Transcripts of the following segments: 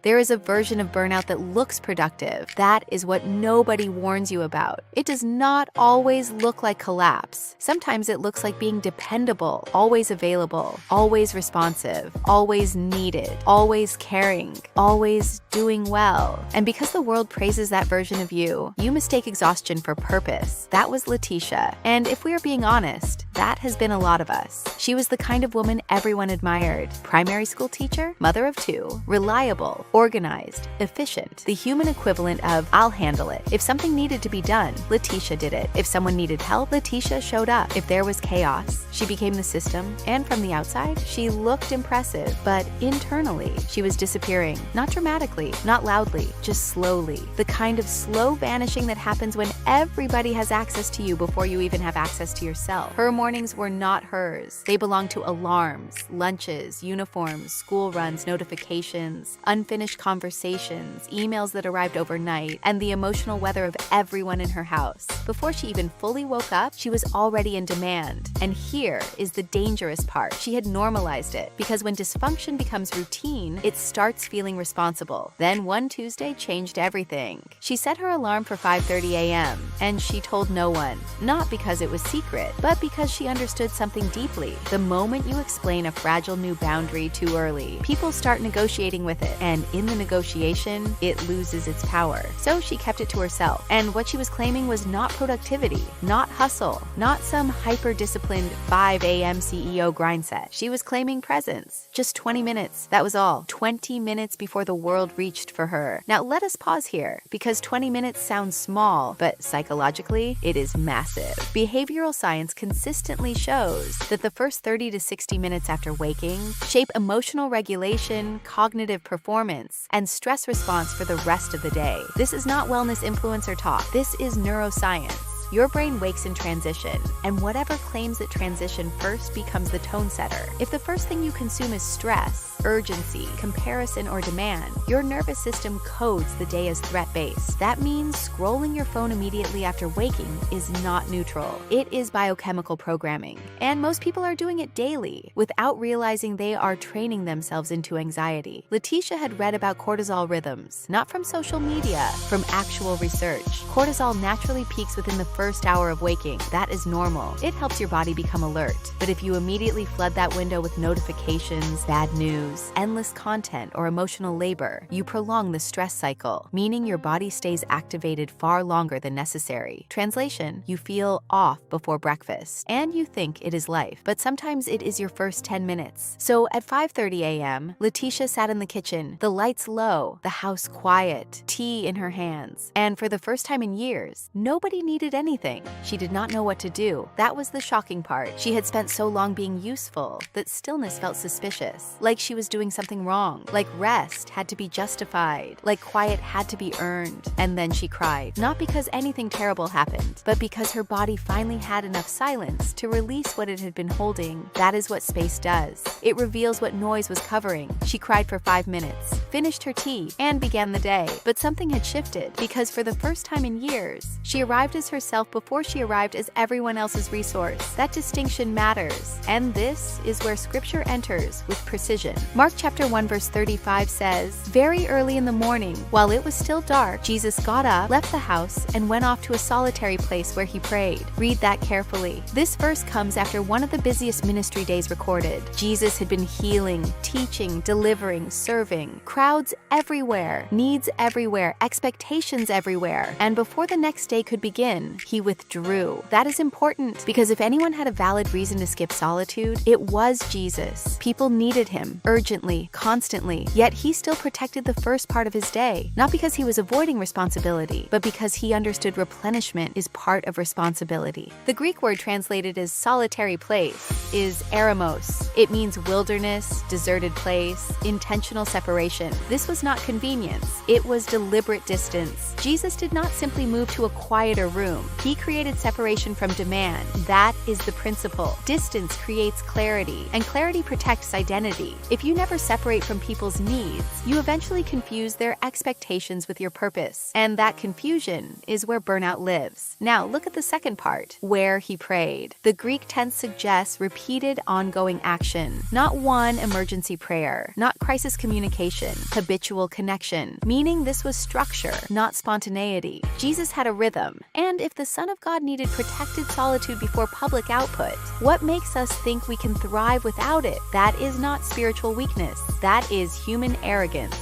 There is a version of burnout that looks productive. That is what nobody warns you about. It does not always look like collapse. Sometimes it looks like being dependable, always available, always responsive, always needed, always caring, always doing well. And because the world praises that version of you, you mistake exhaustion for purpose. That was Letitia. And if we are being honest, that has been a lot of us. She was the kind of woman everyone admired. Primary school teacher, mother of 2, reliable, organized, efficient, the human equivalent of I'll handle it. If something needed to be done, Letitia did it. If someone needed help, Letitia showed up. If there was chaos, she became the system. And from the outside, she looked impressive, but internally, she was disappearing. Not dramatically, not loudly, just slowly. The kind of slow vanishing that happens when everybody has access to you before you even have access to yourself. Her mornings were not hers. They belonged to alarms, lunches, uniforms, school runs, notifications, unfinished conversations, emails that arrived overnight, and the emotional weather of everyone in her house. Before she even fully woke up, she was already in demand. And here is the dangerous part. She had normalized it, because when dysfunction becomes routine, it starts feeling responsible. Then one Tuesday changed everything. She set her alarm for 5:30 a.m., and she told no one. Not because it was secret, but because she understood something deeply. The moment you explain a fragile new boundary too early, people start negotiating with it, and in the negotiation, it loses its power. So she kept it to herself, and what she was claiming was not productivity, not hustle, not some hyper-disciplined 5 a.m. CEO grind set. She was claiming presence. Just 20 minutes, that was all. 20 minutes before the world reached for her. Now let us pause here, because 20 minutes sounds small, but psychologically, it is massive. Behavioral science consistently shows that the first 30 to 60 minutes after waking shape emotional regulation, cognitive performance, and stress response for the rest of the day. This is not wellness influencer talk. This is neuroscience. Your brain wakes in transition, and whatever claims it transition first becomes the tone setter. If the first thing you consume is stress, urgency, comparison, or demand, your nervous system codes the day as threat-based. That means scrolling your phone immediately after waking is not neutral. It is biochemical programming, and most people are doing it daily without realizing they are training themselves into anxiety. Letitia had read about cortisol rhythms, not from social media, from actual research. Cortisol naturally peaks within the first hour of waking. That is normal. It helps your body become alert. But if you immediately flood that window with notifications, bad news, endless content, or emotional labor, you prolong the stress cycle, meaning your body stays activated far longer than necessary. Translation, you feel off before breakfast, and you think it is life, but sometimes it is your first 10 minutes. So at 5:30 a.m., Letitia sat in the kitchen, the lights low, the house quiet, tea in her hands, and for the first time in years, nobody needed anything. She did not know what to do. That was the shocking part. She had spent so long being useful that stillness felt suspicious, like she was doing something wrong, like rest had to be justified, like quiet had to be earned. And then she cried, not because anything terrible happened, but because her body finally had enough silence to release what it had been holding. That is what space does. It reveals what noise was covering. She cried for 5 minutes, finished her tea, and began the day. But something had shifted, because for the first time in years, she arrived as herself before she arrived as everyone else's resource. That distinction matters, and this is where scripture enters with precision. Mark chapter 1 verse 35 says, "Very early in the morning, while it was still dark, Jesus got up, left the house, and went off to a solitary place where he prayed." Read that carefully. This verse comes after one of the busiest ministry days recorded. Jesus had been healing, teaching, delivering, serving. Crowds everywhere, needs everywhere, expectations everywhere. And before the next day could begin, he withdrew. That is important, because if anyone had a valid reason to skip solitude, it was Jesus. People needed him urgently, constantly, yet he still protected the first part of his day, not because he was avoiding responsibility, but because he understood replenishment is part of responsibility. The Greek word translated as solitary place is eremos. It means wilderness, deserted place, intentional separation. This was not convenience. It was deliberate distance. Jesus did not simply move to a quieter room. He created separation from demand. That is the principle. Distance creates clarity, and clarity protects identity. If you never separate from people's needs, you eventually confuse their expectations with your purpose. And that confusion is where burnout lives. Now, look at the second part, where he prayed. The Greek tense suggests repeated ongoing action, not one emergency prayer, not crisis communication, habitual connection, meaning this was structure, not spontaneity. Jesus had a rhythm, and if the Son of God needed protected solitude before public output, what makes us think we can thrive without it? That is not spiritual weakness. That is human arrogance.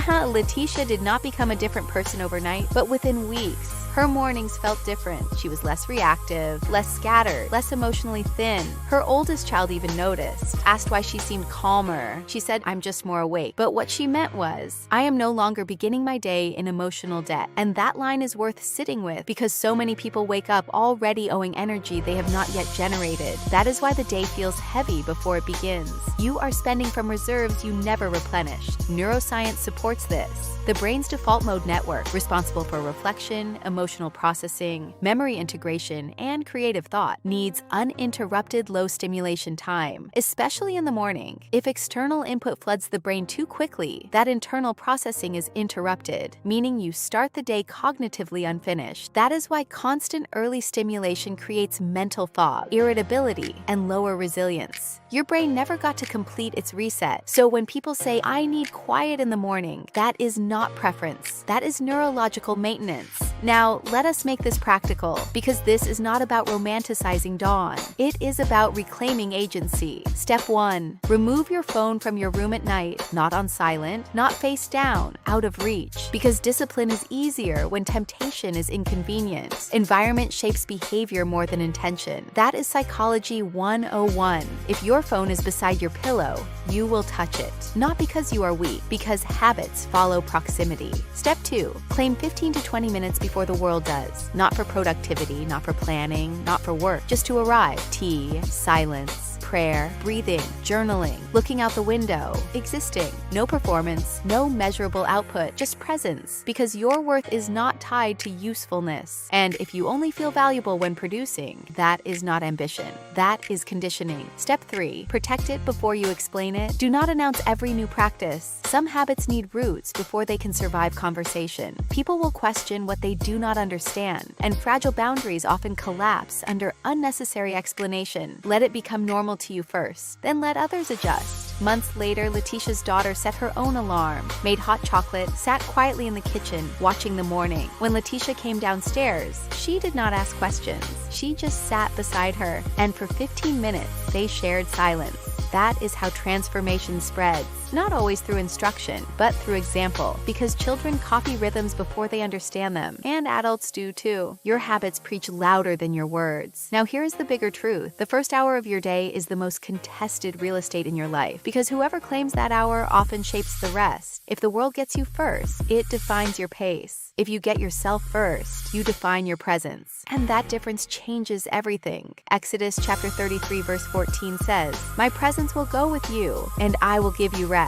Letitia did not become a different person overnight, but within weeks. Her mornings felt different. She was less reactive, less scattered, less emotionally thin. Her oldest child even noticed. Asked why she seemed calmer. She said, "I'm just more awake." But what she meant was, "I am no longer beginning my day in emotional debt." And that line is worth sitting with because so many people wake up already owing energy they have not yet generated. That is why the day feels heavy before it begins. You are spending from reserves you never replenished. Neuroscience supports this. The brain's default mode network, responsible for reflection, emotional processing, memory integration, and creative thought, needs uninterrupted low stimulation time, especially in the morning. If external input floods the brain too quickly, that internal processing is interrupted, meaning you start the day cognitively unfinished. That is why constant early stimulation creates mental fog, irritability, and lower resilience. Your brain never got to complete its reset. So when people say, "I need quiet in the morning," that is not preference. That is neurological maintenance. Now, let us make this practical, because this is not about romanticizing dawn. It is about reclaiming agency. Step 1. Remove your phone from your room at night, not on silent, not face down, out of reach, because discipline is easier when temptation is inconvenient. Environment shapes behavior more than intention. That is psychology 101. If your phone is beside your pillow, you will touch it. Not because you are weak, because habits follow proximity. Step 2. Claim 15 to 20 minutes before the world does. Not for productivity, not for planning, not for work, just to arrive. Tea, silence, prayer, breathing, journaling, looking out the window, existing. No performance, no measurable output, just presence, because your worth is not tied to usefulness. And if you only feel valuable when producing, that is not ambition. That is conditioning. Step 3. Protect it before you explain it. Do not announce every new practice. Some habits need roots before they can survive conversation. People will question what they do not understand, and fragile boundaries often collapse under unnecessary explanation. Let it become normal to you first, then let others adjust. Months later, Letitia's daughter set her own alarm, made hot chocolate, sat quietly in the kitchen, watching the morning. When Letitia came downstairs, she did not ask questions. She just sat beside her, and for 15 minutes, they shared silence. That is how transformation spreads. Not always through instruction, but through example, because children copy rhythms before they understand them, and adults do too. Your habits preach louder than your words. Now here's the bigger truth. The first hour of your day is the most contested real estate in your life, because whoever claims that hour often shapes the rest. If the world gets you first, it defines your pace. If you get yourself first, you define your presence. And that difference changes everything. Exodus chapter 33 verse 14 says, "My presence will go with you, and I will give you rest."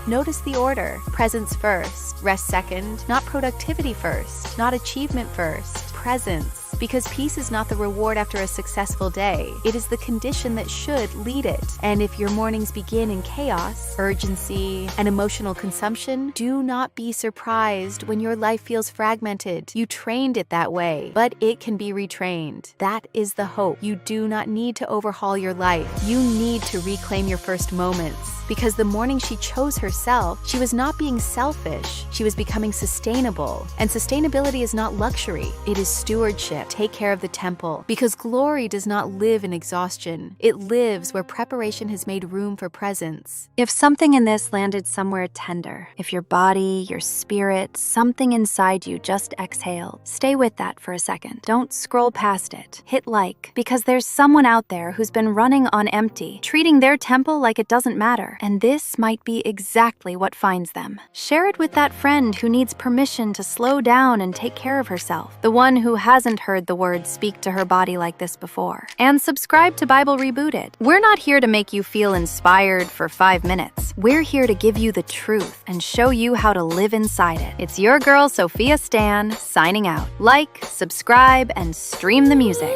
Notice the order. Presence first, rest second, not productivity first, not achievement first, presence. Because peace is not the reward after a successful day. It is the condition that should lead it. And if your mornings begin in chaos, urgency, and emotional consumption, do not be surprised when your life feels fragmented. You trained it that way, but it can be retrained. That is the hope. You do not need to overhaul your life. You need to reclaim your first moments. Because the morning she chose herself, she was not being selfish. She was becoming sustainable. And sustainability is not luxury. It is stewardship. Take care of the temple. Because glory does not live in exhaustion. It lives where preparation has made room for presence. If something in this landed somewhere tender, if your body, your spirit, something inside you just exhaled, stay with that for a second. Don't scroll past it. Hit like, because there's someone out there who's been running on empty, treating their temple like it doesn't matter. And this might be exactly what finds them. Share it with that friend who needs permission to slow down and take care of herself. The one who hasn't heard heard the word speak to her body like this before. And subscribe to Bible Rebooted. We're not here to make you feel inspired for 5 minutes. We're here to give you the truth and show you how to live inside it. It's your girl, Sophia Stan, signing out. Like, subscribe, and stream the music.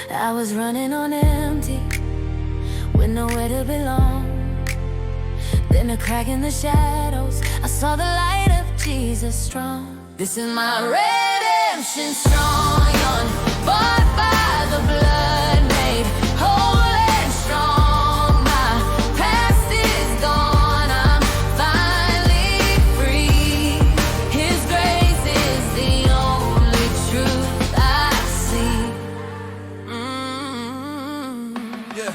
I was running on empty, with nowhere to belong. Then a crack in the shadows, I saw the light of Jesus strong. This is my redemption strong, bought by the blood, made whole and strong. My past is gone, I'm finally free. His grace is the only truth I see. Yeah.